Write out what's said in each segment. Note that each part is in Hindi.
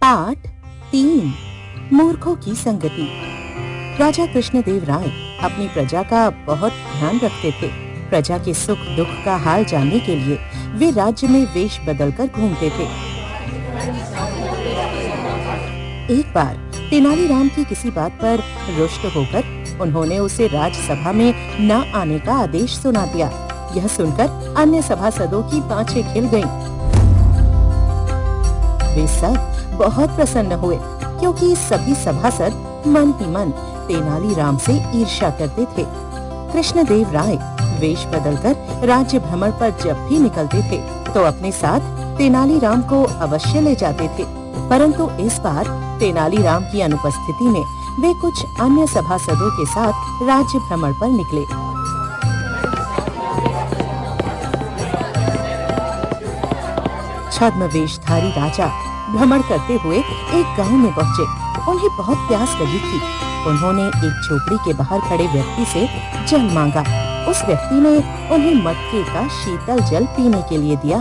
पाठ 3 मूर्खों की संगति। राजा कृष्णदेव राय अपनी प्रजा का बहुत ध्यान रखते थे। प्रजा के सुख दुख का हाल जानने के लिए वे राज्य में वेश बदलकर घूमते थे। एक बार तेनालीराम की किसी बात पर रुष्ट होकर उन्होंने उसे राज्यसभा में न आने का आदेश सुना दिया। यह सुनकर अन्य सभासदों की बाँछें खिल गईं। वे सब बहुत प्रसन्न हुए क्योंकि सभी सभासद मन ही मन तेनालीराम से ईर्ष्या करते थे। कृष्णदेव राय वेश बदलकर राज्य भ्रमण पर जब भी निकलते थे तो अपने साथ तेनालीराम को अवश्य ले जाते थे, परंतु इस बार तेनालीराम की अनुपस्थिति में वे कुछ अन्य सभासदों के साथ राज्य भ्रमण पर निकले। छद्मवेशधारी राजा भ्रमण करते हुए एक गांव में पहुँचे। उन्हें बहुत प्यास लगी थी। उन्होंने एक झोपड़ी के बाहर खड़े व्यक्ति से जल मांगा। उस व्यक्ति ने उन्हें मटके का शीतल जल पीने के लिए दिया।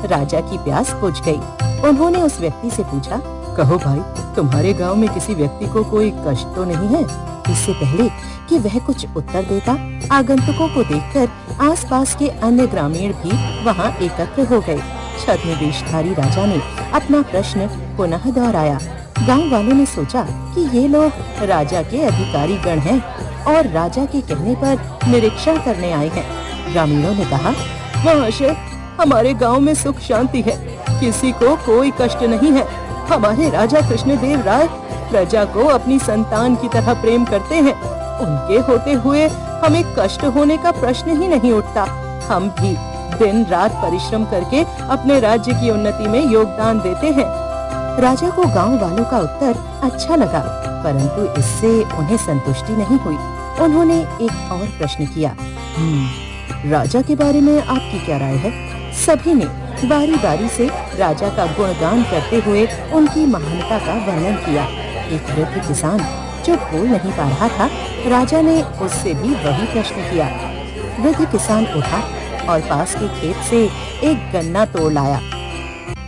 राजा की प्यास बुझ गई। उन्होंने उस व्यक्ति से पूछा, कहो भाई, तुम्हारे गांव में किसी व्यक्ति को कोई कष्ट तो नहीं है? इससे पहले कि वह कुछ उत्तर देता, आगंतुकों को देखकर आसपास के अन्य ग्रामीण भी वहां एकत्र हो गए। छद्मवेशधारी राजा ने अपना प्रश्न पुनः दोहराया। गांव वालों ने सोचा कि ये लोग राजा के अधिकारी गण हैं और राजा के कहने पर निरीक्षण करने आए हैं। ग्रामीणों ने कहा, महाशय, हमारे गांव में सुख शांति है, किसी को कोई कष्ट नहीं है। हमारे राजा कृष्णदेव राय प्रजा को अपनी संतान की तरह प्रेम करते हैं। उनके होते हुए हमें कष्ट होने का प्रश्न ही नहीं उठता। हम भी दिन रात परिश्रम करके अपने राज्य की उन्नति में योगदान देते हैं। राजा को गांव वालों का उत्तर अच्छा लगा, परंतु इससे उन्हें संतुष्टि नहीं हुई। उन्होंने एक और प्रश्न किया, राजा के बारे में आपकी क्या राय है? सभी ने बारी बारी से राजा का गुणगान करते हुए उनकी महानता का वर्णन किया। एक वृद्ध किसान जो बोल नहीं पा रहा था, राजा ने उससे भी वही प्रश्न किया। वृद्ध किसान उठा और पास के खेत से एक गन्ना तोड़ लाया।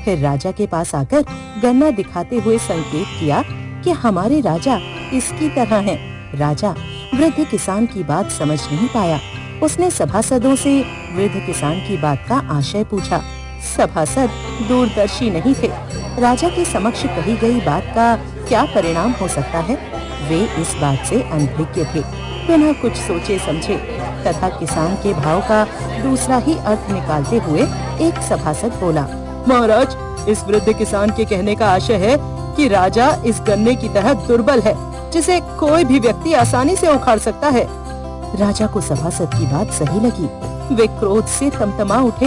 फिर राजा के पास आकर गन्ना दिखाते हुए संकेत किया कि हमारे राजा इसकी तरह हैं। राजा वृद्ध किसान की बात समझ नहीं पाया। उसने सभासदों से वृद्ध किसान की बात का आशय पूछा। सभासद दूरदर्शी नहीं थे। राजा के समक्ष कही गई बात का क्या परिणाम हो सकता है, वे इस बात से अनभिज्ञ थे। बिना कुछ सोचे समझे तथा किसान के भाव का दूसरा ही अर्थ निकालते हुए एक सभासद बोला, महाराज, इस वृद्ध किसान के कहने का आशय है कि राजा इस गन्ने की तरह दुर्बल है, जिसे कोई भी व्यक्ति आसानी से उखाड़ सकता है। राजा को सभासद की बात सही लगी। वे क्रोध से तमतमा उठे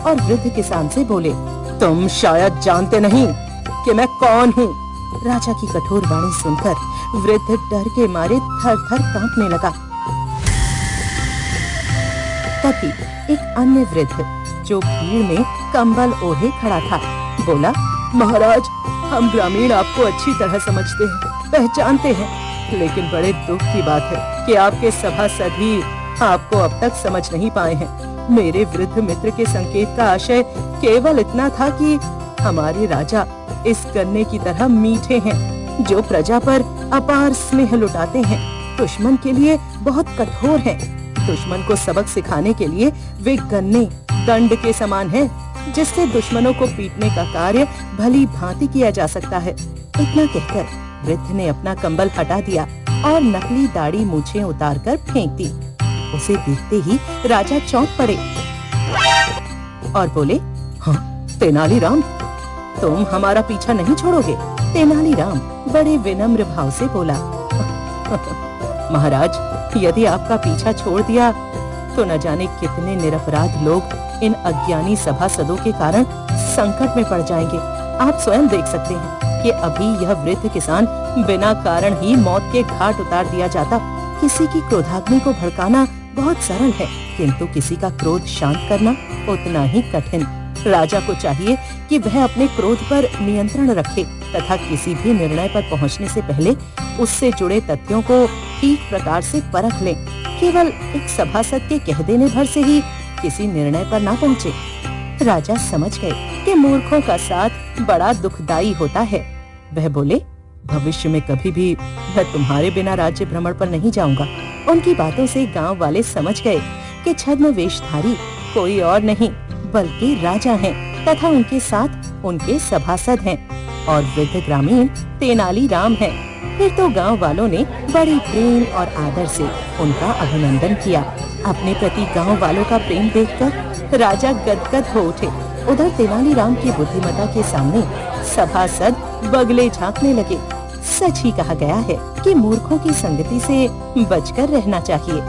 और वृद्ध किसान से बोले, तुम शायद जानते नहीं कि मैं कौन हूँ। राजा की कठोर वाणी सुनकर वृद्ध डर के मारे थर थर कांपने लगा। तभी एक अन्य वृद्ध जो भीड़ में कंबल ओढ़े खड़ा था बोला, महाराज, हम ग्रामीण आपको अच्छी तरह समझते हैं, पहचानते हैं, लेकिन बड़े दुख की बात है कि आपके सभासद ही आपको अब तक समझ नहीं पाए हैं। मेरे वृद्ध मित्र के संकेत का आशय केवल इतना था कि हमारे राजा इस गन्ने की तरह मीठे हैं, जो प्रजा पर अपार स्नेह लुटाते हैं, दुश्मन के लिए बहुत कठोर हैं। दुश्मन को सबक सिखाने के लिए वे गन्ने दंड के समान हैं, जिससे दुश्मनों को पीटने का कार्य भली भांति किया जा सकता है। इतना कहकर वृद्ध ने अपना कंबल हटा दिया और नकली दाढ़ी मूछें उतारकर फेंक दी। उसे देखते ही राजा चौंक पड़े और बोले, हाँ, तेनालीराम, तुम हमारा पीछा नहीं छोड़ोगे? तेनालीराम बड़े विनम्र भाव से बोला, महाराज, यदि आपका पीछा छोड़ दिया तो न जाने कितने निरपराध लोग इन अज्ञानी सभासदों के कारण संकट में पड़ जाएंगे। आप स्वयं देख सकते हैं कि अभी यह वृद्ध किसान बिना कारण ही मौत के घाट उतार दिया जाता। किसी की क्रोधाग्नि को भड़काना बहुत सरल है, किंतु किसी का क्रोध शांत करना उतना ही कठिन। राजा को चाहिए कि वह अपने क्रोध पर नियंत्रण रखे तथा किसी भी निर्णय पर पहुंचने से पहले उससे जुड़े तथ्यों को ठीक प्रकार से परख ले। केवल एक सभासद के कह देने भर से ही किसी निर्णय पर ना पहुँचे। राजा समझ गए कि मूर्खों का साथ बड़ा दुखदाई होता है। वह बोले, भविष्य में कभी भी मैं तुम्हारे बिना राज्य भ्रमण पर नहीं जाऊंगा। उनकी बातों से गांव वाले समझ गए कि छद्म वेशधारी कोई और नहीं बल्कि राजा हैं तथा उनके साथ उनके सभासद हैं और वृद्ध ग्रामीण तेनालीराम हैं। फिर तो गांव वालों ने बड़ी प्रेम और आदर से उनका अभिनंदन किया। अपने प्रति गांव वालों का प्रेम देखकर राजा गदगद हो उठे। उधर तेनालीराम की बुद्धिमत्ता के सामने सभासद बगले झांकने लगे। सच ही कहा गया है कि मूर्खों की संगति से बचकर रहना चाहिए।